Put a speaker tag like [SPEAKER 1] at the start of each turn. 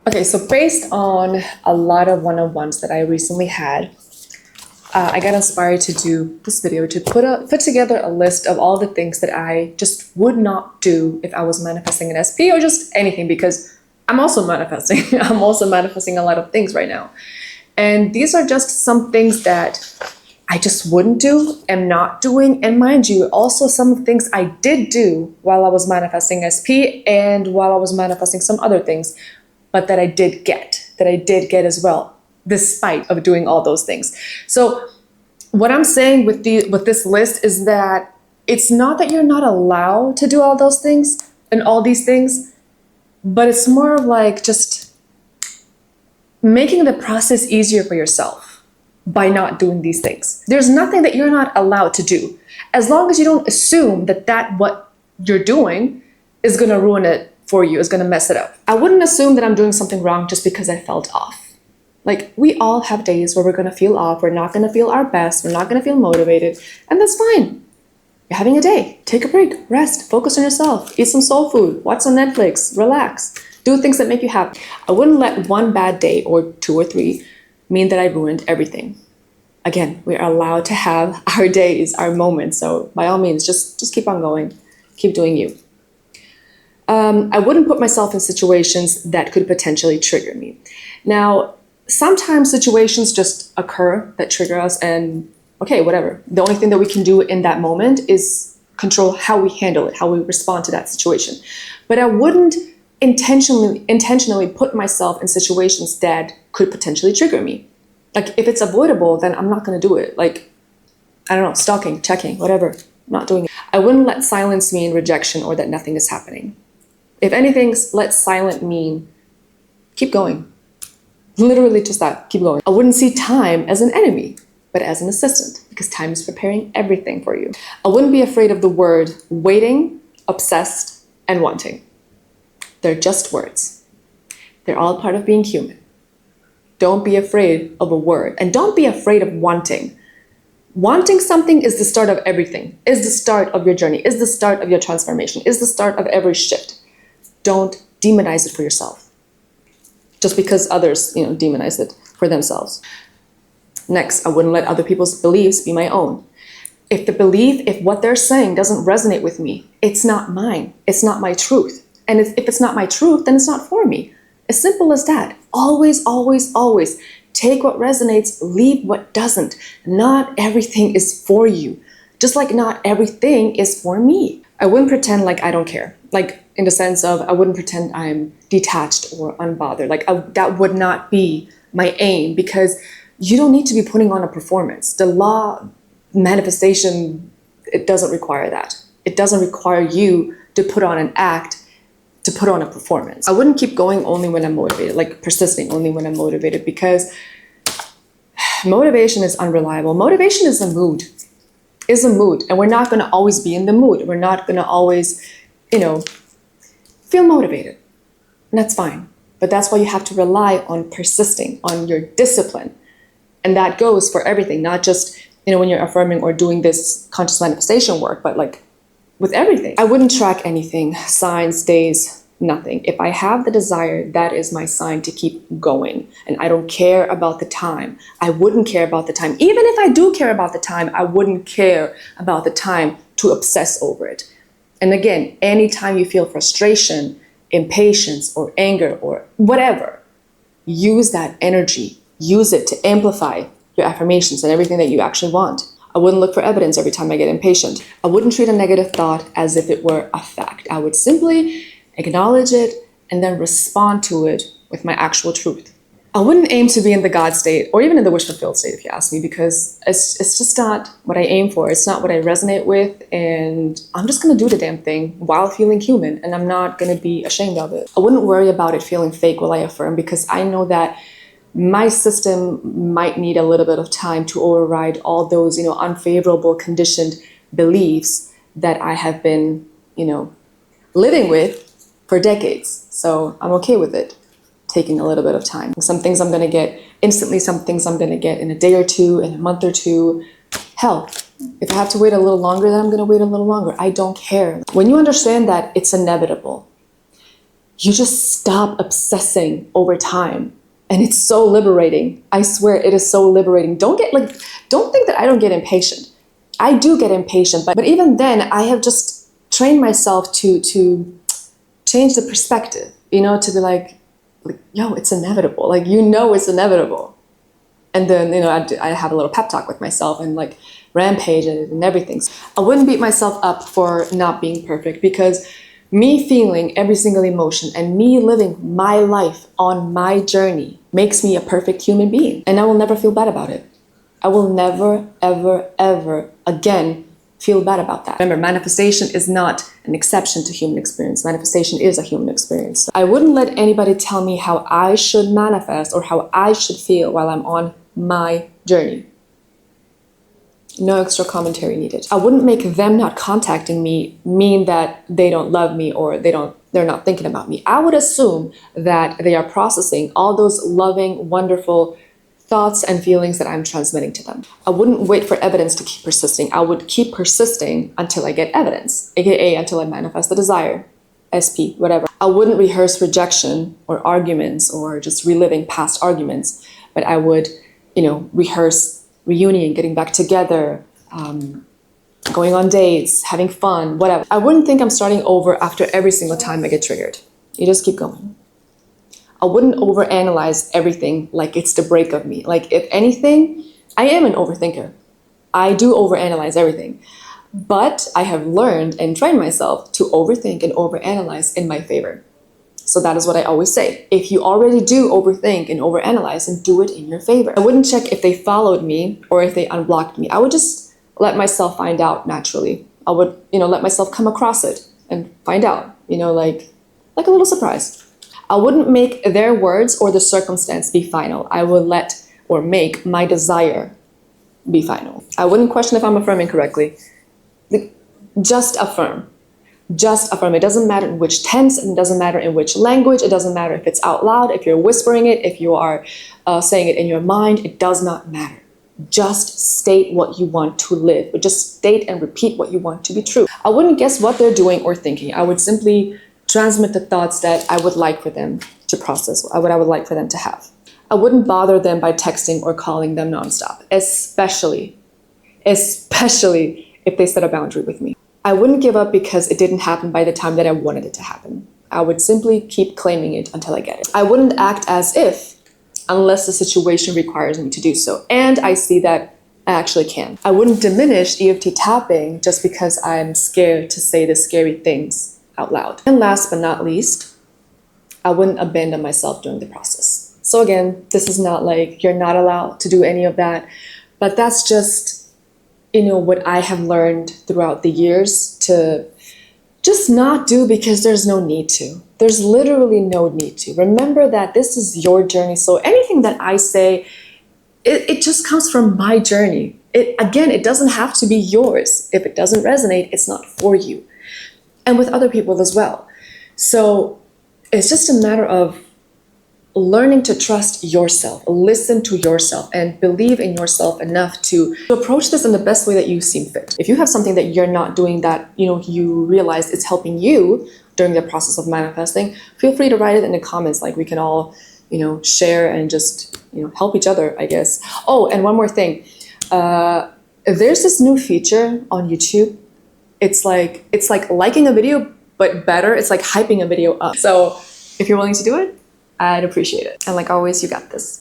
[SPEAKER 1] Okay, so based on a lot of one-on-ones that I recently had, I got inspired to do this video to put together a list of all the things that I just would not do if I was manifesting an SP or just anything, because I'm also manifesting. I'm also manifesting a lot of things right now. And these are just some things that I just wouldn't do, am not doing. And mind you, also some of the things I did do while I was manifesting SP and while I was manifesting some other things, but that I did get as well, despite of doing all those things. So what I'm saying with this list is that it's not that you're not allowed to do all those things and all these things, but it's more of like just making the process easier for yourself by not doing these things. There's nothing that you're not allowed to do, as long as you don't assume that what you're doing is going to ruin it for you, is going to mess it up. I wouldn't assume that I'm doing something wrong just because I felt off. Like, we all have days where we're going to feel off, we're not going to feel our best, we're not going to feel motivated, and that's fine. You're having a day, take a break, rest, focus on yourself, eat some soul food, watch some Netflix, relax, do things that make you happy. I wouldn't let one bad day or 2 or 3 mean that I ruined everything. Again, we are allowed to have our days, our moments, so by all means, just keep on going, keep doing you. I wouldn't put myself in situations that could potentially trigger me. Now, sometimes situations just occur that trigger us, and okay, whatever. The only thing that we can do in that moment is control how we handle it, how we respond to that situation. But I wouldn't intentionally put myself in situations that could potentially trigger me. Like, if it's avoidable, then I'm not going to do it. Like, I don't know, stalking, checking, whatever, not doing it. I wouldn't let silence mean rejection or that nothing is happening. If anything, let silent mean keep going. Literally just that, keep going. I wouldn't see time as an enemy, but as an assistant, because time is preparing everything for you. I wouldn't be afraid of the word waiting, obsessed, and wanting. They're just words. They're all part of being human. Don't be afraid of a word, and don't be afraid of wanting. Wanting something is the start of everything, is the start of your journey, is the start of your transformation, is the start of every shift. Don't demonize it for yourself, just because others, demonize it for themselves. Next, I wouldn't let other people's beliefs be my own. If what they're saying doesn't resonate with me, it's not mine. It's not my truth. And if it's not my truth, then it's not for me. As simple as that. Always, always, always take what resonates, leave what doesn't. Not everything is for you. Just like not everything is for me. I wouldn't pretend like I don't care. Like, in the sense of, I wouldn't pretend I'm detached or unbothered. Like, that would not be my aim, because you don't need to be putting on a performance. The law manifestation, it doesn't require that. It doesn't require you to put on an act, to put on a performance. I wouldn't keep going only when I'm motivated, like persisting only when I'm motivated, because motivation is unreliable. Motivation is a mood. And we're not going to always be in the mood. We're not going to always, feel motivated. And that's fine. But that's why you have to rely on persisting, on your discipline. And that goes for everything, not just, when you're affirming or doing this conscious manifestation work, but like with everything. I wouldn't track anything, signs, days, nothing. If I have the desire, that is my sign to keep going. And I don't care about the time. I wouldn't care about the time. Even if I do care about the time, I wouldn't care about the time to obsess over it. And again, anytime you feel frustration, impatience, or anger, or whatever, use that energy. Use it to amplify your affirmations and everything that you actually want. I wouldn't look for evidence every time I get impatient. I wouldn't treat a negative thought as if it were a fact. I would simply acknowledge it and then respond to it with my actual truth. I wouldn't aim to be in the God state or even in the wish fulfilled state, if you ask me, because it's just not what I aim for. It's not what I resonate with, and I'm just going to do the damn thing while feeling human, and I'm not going to be ashamed of it. I wouldn't worry about it feeling fake while I affirm, because I know that my system might need a little bit of time to override all those, unfavorable conditioned beliefs that I have been, living with for decades. So I'm okay with it taking a little bit of time. Some things I'm going to get instantly, some things I'm going to get in a day or two, in a month or two. Hell, if I have to wait a little longer, then I'm going to wait a little longer. I don't care. When you understand that it's inevitable, you just stop obsessing over time. And it's so liberating. I swear it is so liberating. Don't think that I don't get impatient. I do get impatient, but even then I have just trained myself to change the perspective, to be like, yo, it's inevitable. Like, it's inevitable. And then, I have a little pep talk with myself and like rampage and everything. I wouldn't beat myself up for not being perfect, because me feeling every single emotion and me living my life on my journey makes me a perfect human being. And I will never feel bad about it. I will never, ever, ever again feel bad about that. Remember, manifestation is not an exception to human experience. Manifestation is a human experience. I wouldn't let anybody tell me how I should manifest or how I should feel while I'm on my journey. No extra commentary needed. I wouldn't make them not contacting me mean that they don't love me or they're not thinking about me. I would assume that they are processing all those loving, wonderful thoughts and feelings that I'm transmitting to them. I wouldn't wait for evidence to keep persisting. I would keep persisting until I get evidence, aka until I manifest the desire, SP, whatever. I wouldn't rehearse rejection or arguments or just reliving past arguments, but I would, rehearse reunion, getting back together, going on dates, having fun, whatever. I wouldn't think I'm starting over after every single time I get triggered. You just keep going. I wouldn't overanalyze everything like it's the break of me. Like, if anything, I am an overthinker. I do overanalyze everything. But I have learned and trained myself to overthink and overanalyze in my favor. So that is what I always say. If you already do overthink and overanalyze, and do it in your favor. I wouldn't check if they followed me or if they unblocked me. I would just let myself find out naturally. I would, let myself come across it and find out, like a little surprise. I wouldn't make their words or the circumstance be final. I would let or make my desire be final. I wouldn't question if I'm affirming correctly. Just affirm. Just affirm. It doesn't matter in which tense, it doesn't matter in which language, it doesn't matter if it's out loud, if you're whispering it, if you are saying it in your mind, it does not matter. Just state what you want to live, but just state and repeat what you want to be true. I wouldn't guess what they're doing or thinking. I would simply transmit the thoughts that I would like for them to process, what I would like for them to have. I wouldn't bother them by texting or calling them nonstop, especially if they set a boundary with me. I wouldn't give up because it didn't happen by the time that I wanted it to happen. I would simply keep claiming it until I get it. I wouldn't act as if unless the situation requires me to do so. And I see that I actually can. I wouldn't diminish EFT tapping just because I'm scared to say the scary things out loud. And last but not least, I wouldn't abandon myself during the process. So again, this is not like you're not allowed to do any of that, but that's just what I have learned throughout the years to just not do because there's no need to. There's literally no need to. Remember that this is your journey. So anything that I say, it just comes from my journey. It doesn't have to be yours. If it doesn't resonate, it's not for you. And with other people as well. So it's just a matter of learning to trust yourself, listen to yourself, and believe in yourself enough to approach this in the best way that you seem fit. If you have something that you're not doing that you realize it's helping you during the process of manifesting, feel free to write it in the comments. Like, we can all share and just help each other, I guess. Oh, and one more thing, there's this new feature on YouTube. It's like liking a video, but better. It's like hyping a video up. So if you're willing to do it, I'd appreciate it. And like always, you got this.